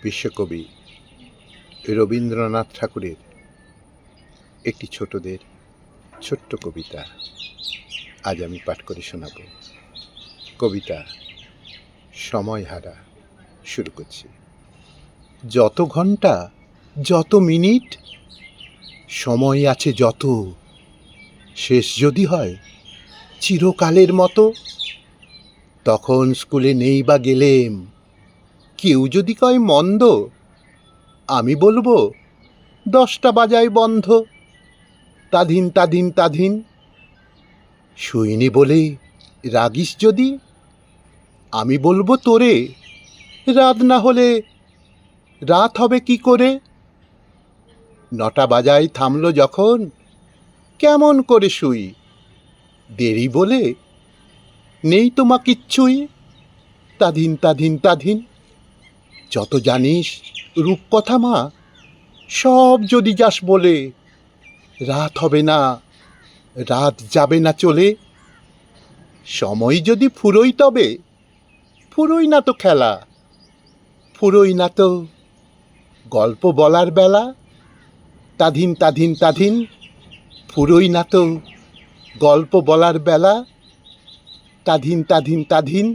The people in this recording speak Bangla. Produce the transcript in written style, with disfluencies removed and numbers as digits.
বিশ্বকবি রবীন্দ্রনাথ ঠাকুরের একটি ছোটদের ছোট্ট কবিতা আজ আমি পাঠ করে শোনাব। কবিতা সময় হারা। শুরু করছি। যত ঘন্টা, যত মিনিট, সময় আছে যত, শেষ যদি হয় চিরকালের মতো। তখন স্কুলে নেই বা গেলেম, কেউ যদি কয় মন্দ, আমি বলবো 10টা বাজায় বন্ধ। তাধিন তাধিন তাধিন। শুইনি বলে রাগিস যদি, আমি বলবো তোরে রাত না হলে রাত হবে কি করে। 9টা বাজায় থামলো যখন, কেমন করে শুই, দেরি বলে নেই তোমা কিচ্ছুই। তাধিন তাধিন তাধিন। যত জানিস রূপকথা মা, সব যদি যাস বলে, রাত হবে না, রাত যাবে না চলে। সময় যদি ফুরোই তবে, ফুরোই না তো খেলা, ফুরোই না তো গল্প বলার বেলা। তাধিন তাধিন তাধিন। ফুরোই না তো গল্প বলার বেলা। তাধিন তাধিন তাধিন।